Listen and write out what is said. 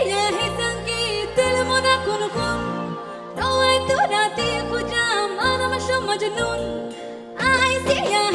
يا هيثنكي تلمنا كنكم رويت راتي خجام أنا مش مجنون عايز يا